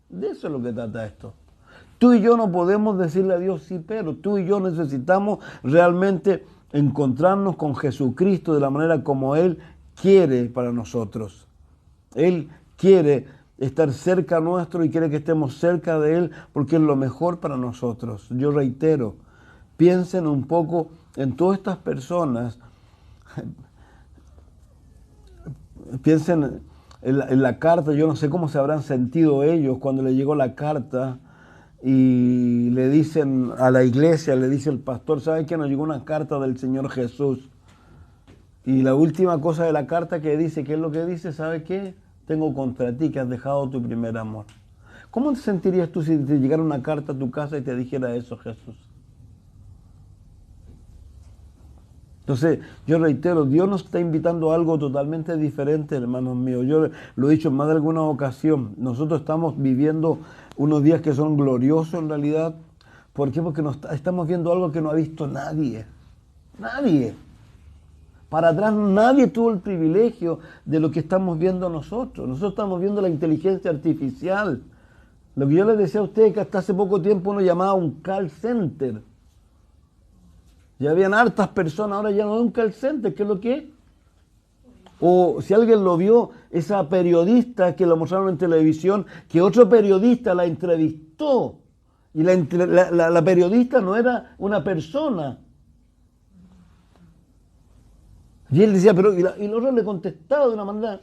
[SPEAKER 1] De eso es lo que trata esto. Tú y yo no podemos decirle a Dios sí, pero. Tú y yo necesitamos realmente encontrarnos con Jesucristo de la manera como Él quiere para nosotros. Él quiere estar cerca nuestro y quiere que estemos cerca de Él porque es lo mejor para nosotros. Yo reitero, piensen un poco en todas estas personas, piensen en la carta, yo no sé cómo se habrán sentido ellos cuando le llegó la carta y le dicen a la iglesia, le dice el pastor, ¿sabe que nos llegó una carta del Señor Jesús? Y la última cosa de la carta que dice, ¿qué es lo que dice? ¿Sabe qué? Tengo contra ti que has dejado tu primer amor. ¿Cómo te sentirías tú si te llegara una carta a tu casa y te dijera eso, Jesús? Entonces, yo reitero, Dios nos está invitando a algo totalmente diferente, hermanos míos. Yo lo he dicho en más de alguna ocasión. Nosotros estamos viviendo unos días que son gloriosos en realidad. ¿Por qué? Porque estamos viendo algo que no ha visto nadie. Nadie. Para atrás nadie tuvo el privilegio de lo que estamos viendo nosotros. Nosotros estamos viendo la inteligencia artificial. Lo que yo les decía a ustedes que hasta hace poco tiempo uno llamaba un call center. Ya habían hartas personas, ahora ya no hay un call center. ¿Qué es lo que es? O si alguien lo vio, esa periodista que lo mostraron en televisión, que otro periodista la entrevistó Y la periodista no era una persona. Y él decía, pero y el otro le contestaba de una manera.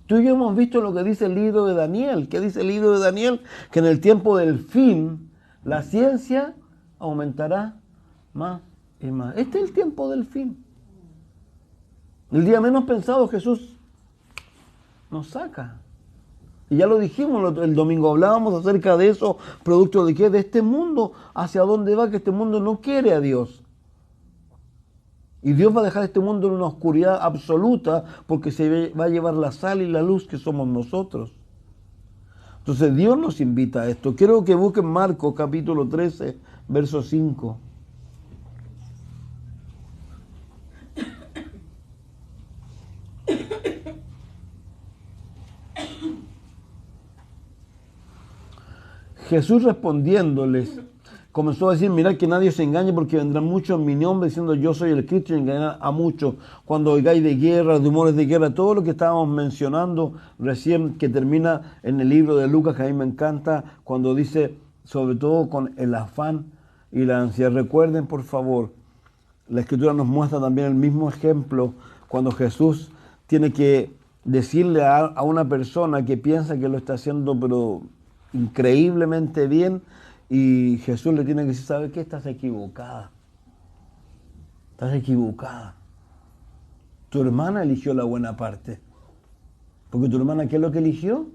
[SPEAKER 1] Tú y yo hemos visto lo que dice el libro de Daniel. ¿Qué dice el libro de Daniel? Que en el tiempo del fin la ciencia aumentará más y más. Este es el tiempo del fin. El día menos pensado Jesús nos saca. Y ya lo dijimos el domingo, hablábamos acerca de eso, producto de qué, de este mundo, hacia dónde va, que este mundo no quiere a Dios. Y Dios va a dejar este mundo en una oscuridad absoluta porque se va a llevar la sal y la luz que somos nosotros. Entonces Dios nos invita a esto. Quiero que busquen Marcos capítulo 13, verso 5. Jesús respondiéndoles, comenzó a decir, mirad que nadie se engañe porque vendrán muchos en mi nombre diciendo yo soy el Cristo y engañarán a muchos. Cuando oigáis de guerra, de rumores de guerra, todo lo que estábamos mencionando recién, que termina en el libro de Lucas, que a mí me encanta, cuando dice, sobre todo con el afán y la ansiedad. Recuerden, por favor, la Escritura nos muestra también el mismo ejemplo cuando Jesús tiene que decirle a una persona que piensa que lo está haciendo, pero increíblemente bien, y Jesús le tiene que decir, ¿sabes qué? Estás equivocada. Estás equivocada. Tu hermana eligió la buena parte. Porque tu hermana, ¿qué es lo que eligió?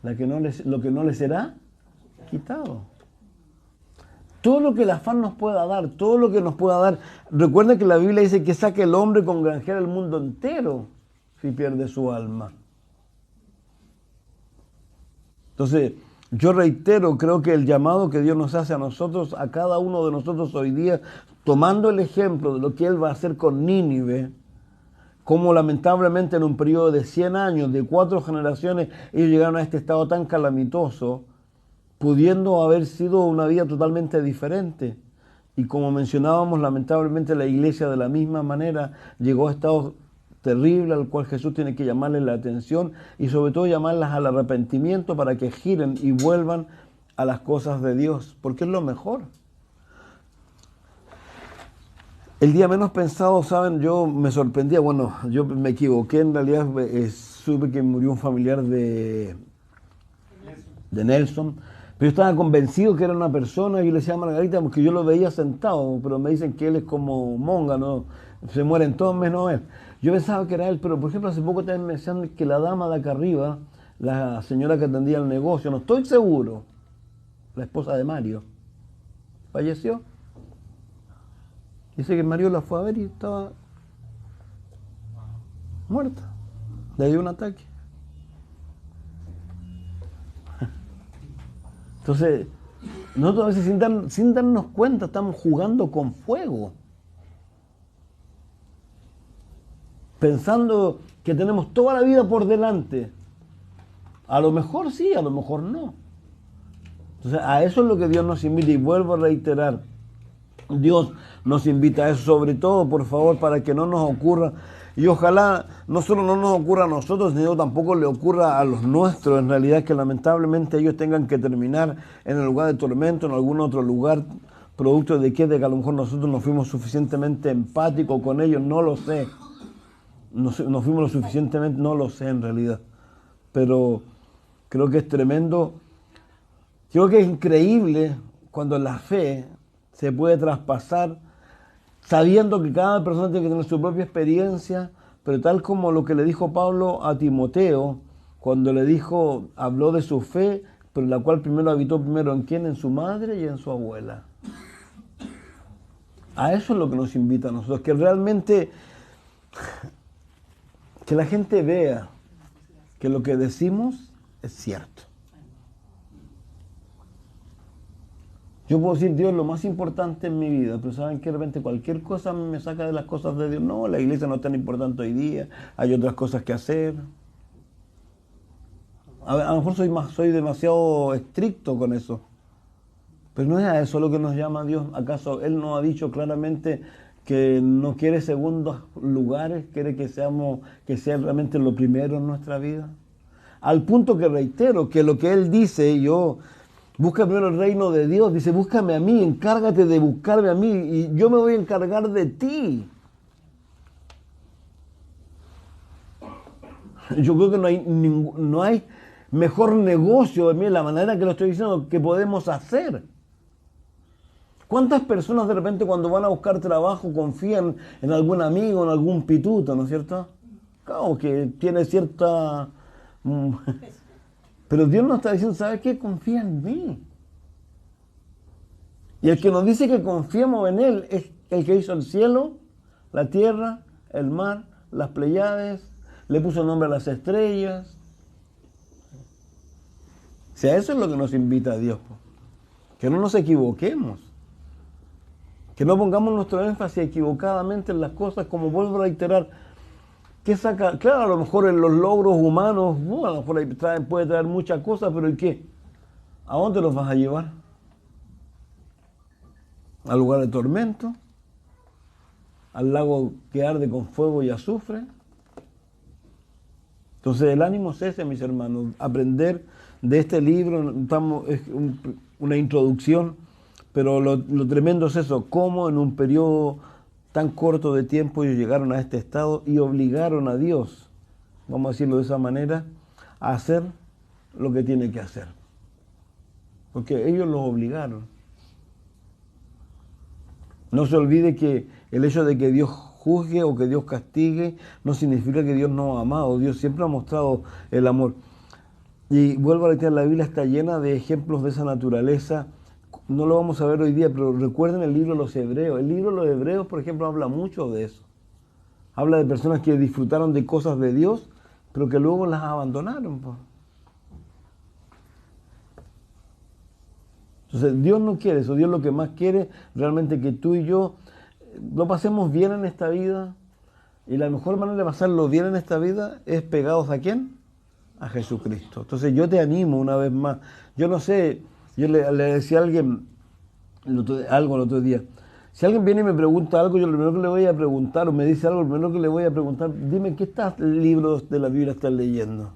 [SPEAKER 1] Lo que no le será quitado. Todo lo que el afán nos pueda dar, todo lo que nos pueda dar. Recuerda que la Biblia dice que saque el hombre con granjera el mundo entero si pierde su alma. Entonces, yo reitero, creo que el llamado que Dios nos hace a nosotros, a cada uno de nosotros hoy día, tomando el ejemplo de lo que Él va a hacer con Nínive, como lamentablemente en un periodo de 100 años, de 4 generaciones, ellos llegaron a este estado tan calamitoso, pudiendo haber sido una vida totalmente diferente. Y como mencionábamos, lamentablemente la iglesia de la misma manera llegó a estados terrible al cual Jesús tiene que llamarles la atención y sobre todo llamarlas al arrepentimiento para que giren y vuelvan a las cosas de Dios, porque es lo mejor. El día menos pensado, ¿saben? Yo me sorprendía, bueno, yo me equivoqué, en realidad supe que murió un familiar de Nelson, pero yo estaba convencido que era una persona, y yo le decía a Margarita, porque yo lo veía sentado, pero me dicen que él es como monga, ¿no? Se mueren todos menos él. Yo pensaba que era él, pero por ejemplo hace poco también me decían que la dama de acá arriba, la señora que atendía el negocio, no estoy seguro, la esposa de Mario, falleció. Dice que Mario la fue a ver y estaba muerta, le dio un ataque. Entonces, nosotros a veces sin darnos cuenta estamos jugando con fuego. Pensando que tenemos toda la vida por delante. A lo mejor sí, a lo mejor no. Entonces, a eso es lo que Dios nos invita, y vuelvo a reiterar, Dios nos invita a eso, sobre todo, por favor, para que no nos ocurra, y ojalá no solo no nos ocurra a nosotros, sino tampoco le ocurra a los nuestros, en realidad, que lamentablemente ellos tengan que terminar en el lugar de tormento, en algún otro lugar, producto de que a lo mejor nosotros no fuimos suficientemente empáticos con ellos, no lo sé. No fuimos lo suficientemente, no lo sé en realidad, pero creo que es tremendo, creo que es increíble cuando la fe se puede traspasar sabiendo que cada persona tiene que tener su propia experiencia, pero tal como lo que le dijo Pablo a Timoteo, cuando le dijo, habló de su fe, pero la cual primero habitó ¿en quién? En su madre y en su abuela. A eso es lo que nos invita a nosotros, que realmente que la gente vea que lo que decimos es cierto. Yo puedo decir, Dios es lo más importante en mi vida, pero saben que de repente cualquier cosa me saca de las cosas de Dios. No, la iglesia no es tan importante hoy día, hay otras cosas que hacer. A lo mejor soy demasiado estricto con eso, pero no es a eso lo que nos llama Dios. ¿Acaso Él nos ha dicho claramente que no quiere segundos lugares, quiere que sea realmente lo primero en nuestra vida? Al punto que reitero que lo que Él dice, yo Busca primero el reino de Dios. Dice, búscame a mí, encárgate de buscarme a mí y yo me voy a encargar de ti. Yo creo que no hay mejor negocio, de mí, la manera que lo estoy diciendo, que podemos hacer. ¿Cuántas personas de repente cuando van a buscar trabajo confían en algún amigo, en algún pituto, ¿no es cierto? Claro, que tiene cierta... Pero Dios nos está diciendo, ¿sabes qué? Confía en mí. Y el que nos dice que confiemos en Él es el que hizo el cielo, la tierra, el mar, las Pleiades, le puso nombre a las estrellas. O sea, eso es lo que nos invita a Dios. Que no nos equivoquemos. Que no pongamos nuestro énfasis equivocadamente en las cosas, como vuelvo a reiterar. ¿Qué saca? Claro, a lo mejor en los logros humanos, a lo mejor puede traer muchas cosas, pero ¿y qué? ¿A dónde los vas a llevar? ¿Al lugar de tormento? ¿Al lago que arde con fuego y azufre? Entonces el ánimo es ese, mis hermanos, aprender de este libro. Es una introducción, pero lo tremendo es eso, cómo en un periodo tan corto de tiempo ellos llegaron a este estado y obligaron a Dios, vamos a decirlo de esa manera, a hacer lo que tiene que hacer. Porque ellos los obligaron. No se olvide que el hecho de que Dios juzgue o que Dios castigue no significa que Dios no ha amado. Dios siempre ha mostrado el amor. Y vuelvo a reiterar, la Biblia está llena de ejemplos de esa naturaleza. No lo vamos a ver hoy día, pero recuerden el libro de los Hebreos. El libro de los Hebreos, por ejemplo, habla mucho de eso. Habla de personas que disfrutaron de cosas de Dios, pero que luego las abandonaron. Entonces, Dios no quiere eso. Dios lo que más quiere realmente que tú y yo lo pasemos bien en esta vida. Y la mejor manera de pasarlo bien en esta vida es pegados ¿a quién? A Jesucristo. Entonces, yo te animo una vez más. Yo no sé... Yo le decía a alguien algo el otro día. Si alguien viene y me pregunta algo, yo lo primero que le voy a preguntar, o me dice algo, lo primero que le voy a preguntar, dime, ¿qué libros de la Biblia estás leyendo?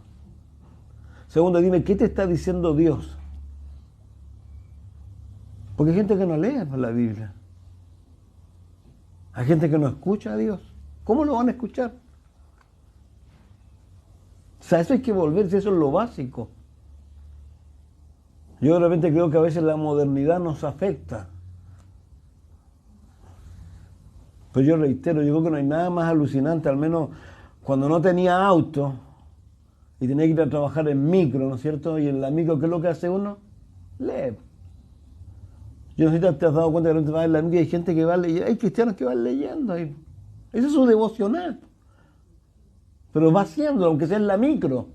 [SPEAKER 1] Segundo, dime, ¿qué te está diciendo Dios? Porque hay gente que no lee la Biblia. Hay gente que no escucha a Dios. ¿Cómo lo van a escuchar? O sea, eso hay que volverse, eso es lo básico. Yo de repente creo que a veces la modernidad nos afecta. Pero yo reitero, yo creo que no hay nada más alucinante, al menos cuando no tenía auto y tenía que ir a trabajar en micro, ¿no es cierto? Y en la micro, ¿qué es lo que hace uno? Lee. Yo no sé si te has dado cuenta que no te vas en la micro y hay gente que va leyendo, hay cristianos que van leyendo. Eso es su devocional. Pero va haciendo, aunque sea en la micro.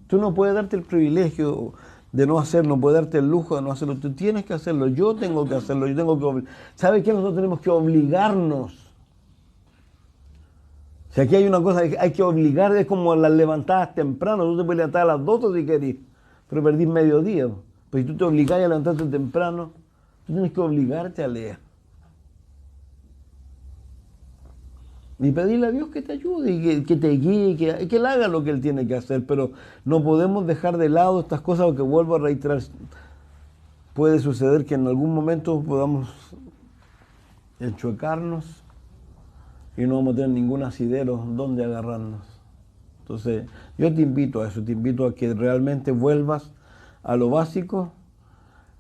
[SPEAKER 1] Tú no puedes darte el privilegio de no hacerlo, no puedes darte el lujo de no hacerlo. Tú tienes que hacerlo, yo tengo que hacerlo, yo tengo que... ¿Sabes qué? Nosotros tenemos que obligarnos. Si aquí hay una cosa que hay que obligar, es como las levantadas temprano. Tú te puedes levantar a las 2 si querés, pero perdís mediodía. Pues si tú te obligás a levantarte temprano, tú tienes que obligarte a leer. Y pedirle a Dios que te ayude y que te guíe, que Él haga lo que Él tiene que hacer. Pero no podemos dejar de lado estas cosas porque vuelvo a reiterar. Puede suceder que en algún momento podamos enchuecarnos y no vamos a tener ningún asidero donde agarrarnos. Entonces, yo te invito a eso, te invito a que realmente vuelvas a lo básico.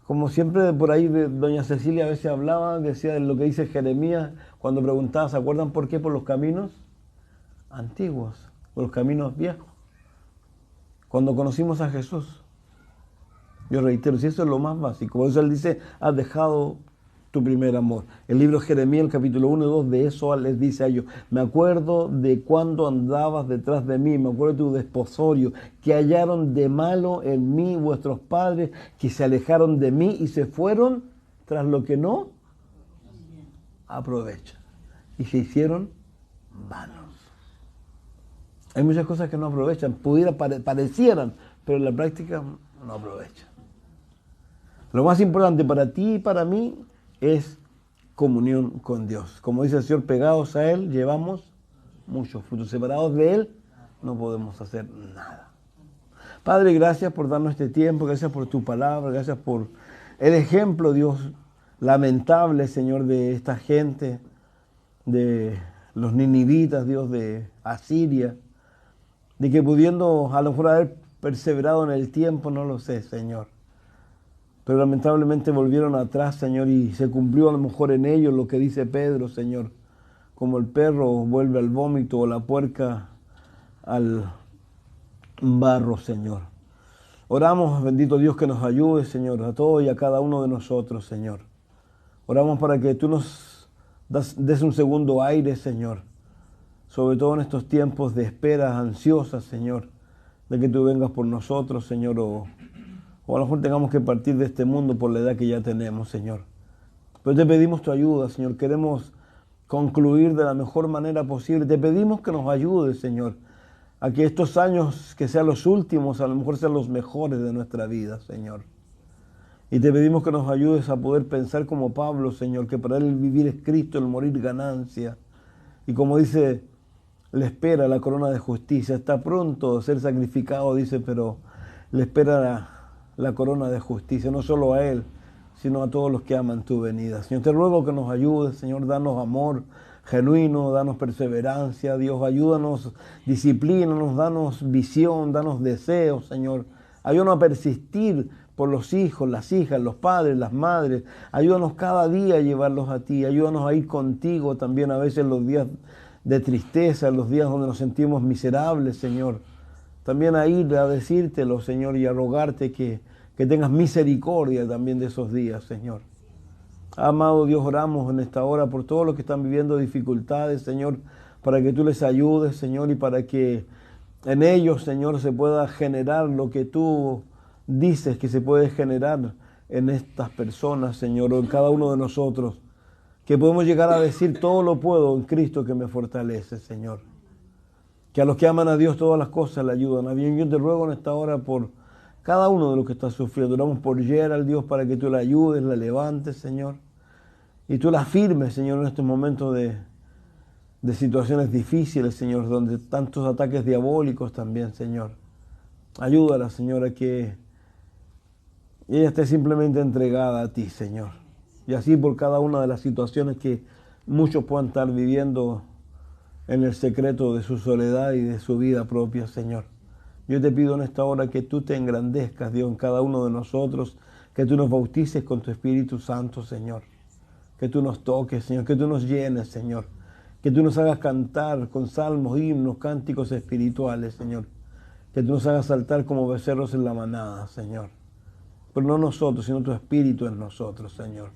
[SPEAKER 1] Como siempre por ahí doña Cecilia a veces hablaba, decía de lo que dice Jeremías cuando preguntaba, ¿se acuerdan por qué? Por los caminos antiguos, por los caminos viejos. Cuando conocimos a Jesús, yo reitero, si eso es lo más básico, por eso él dice, has dejado tu primer amor. El libro de Jeremías, el capítulo 1 y 2, de eso les dice a ellos, me acuerdo de cuando andabas detrás de mí, me acuerdo de tu desposorio, que hallaron de malo en mí vuestros padres, que se alejaron de mí y se fueron tras lo que no aprovecha. Y se hicieron vanos. Hay muchas cosas que no aprovechan, parecieran, pero en la práctica no aprovechan. Lo más importante para ti y para mí es comunión con Dios. Como dice el Señor, pegados a Él llevamos muchos frutos. Separados de Él no podemos hacer nada. Padre, gracias por darnos este tiempo, gracias por tu palabra, gracias por el ejemplo, Dios, lamentable, Señor, de esta gente, de los ninivitas, Dios, de Asiria, de que pudiendo a lo mejor haber perseverado en el tiempo, no lo sé, Señor. Pero lamentablemente volvieron atrás, Señor, y se cumplió a lo mejor en ellos lo que dice Pedro, Señor. Como el perro vuelve al vómito o la puerca al barro, Señor. Oramos, bendito Dios, que nos ayude, Señor, a todos y a cada uno de nosotros, Señor. Oramos para que tú nos des un segundo aire, Señor. Sobre todo en estos tiempos de espera ansiosa, Señor, de que tú vengas por nosotros, Señor, o a lo mejor tengamos que partir de este mundo por la edad que ya tenemos, Señor. Pero te pedimos tu ayuda, Señor. Queremos concluir de la mejor manera posible. Te pedimos que nos ayudes, Señor, a que estos años que sean los últimos, a lo mejor sean los mejores de nuestra vida, Señor. Y te pedimos que nos ayudes a poder pensar como Pablo, Señor, que para él el vivir es Cristo, el morir ganancia. Y como dice, le espera la corona de justicia. Está pronto a ser sacrificado, dice, pero le espera la corona de justicia, no solo a él, sino a todos los que aman tu venida. Señor, te ruego que nos ayudes, Señor, danos amor genuino, danos perseverancia, Dios, ayúdanos, disciplínanos, danos visión, danos deseos, Señor. Ayúdanos a persistir por los hijos, las hijas, los padres, las madres. Ayúdanos cada día a llevarlos a ti, ayúdanos a ir contigo también a veces en los días de tristeza, en los días donde nos sentimos miserables, Señor. También a ir a decírtelo, Señor, y a rogarte que tengas misericordia también de esos días, Señor. Amado Dios, oramos en esta hora por todos los que están viviendo dificultades, Señor, para que tú les ayudes, Señor, y para que en ellos, Señor, se pueda generar lo que tú dices que se puede generar en estas personas, Señor, o en cada uno de nosotros, que podemos llegar a decir todo lo puedo en Cristo que me fortalece, Señor. Que a los que aman a Dios todas las cosas le ayudan a bien. Yo te ruego en esta hora por cada uno de los que está sufriendo. Oramos por Gerald, Dios, para que tú la ayudes, la levantes, Señor. Y tú la firmes, Señor, en estos momentos de situaciones difíciles, Señor, donde tantos ataques diabólicos también, Señor. Ayúdala, Señor, a que ella esté simplemente entregada a ti, Señor. Y así por cada una de las situaciones que muchos puedan estar viviendo en el secreto de su soledad y de su vida propia, Señor. Yo te pido en esta hora que tú te engrandezcas, Dios, en cada uno de nosotros, que tú nos bautices con tu Espíritu Santo, Señor. Que tú nos toques, Señor, que tú nos llenes, Señor. Que tú nos hagas cantar con salmos, himnos, cánticos espirituales, Señor. Que tú nos hagas saltar como becerros en la manada, Señor. Pero no nosotros, sino tu Espíritu en nosotros, Señor.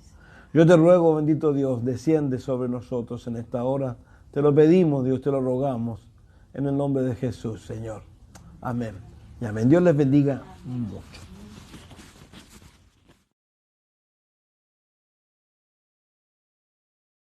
[SPEAKER 1] Yo te ruego, bendito Dios, desciende sobre nosotros en esta hora. Te lo pedimos, Dios, te lo rogamos, en el nombre de Jesús, Señor. Amén y amén. Dios les bendiga mucho.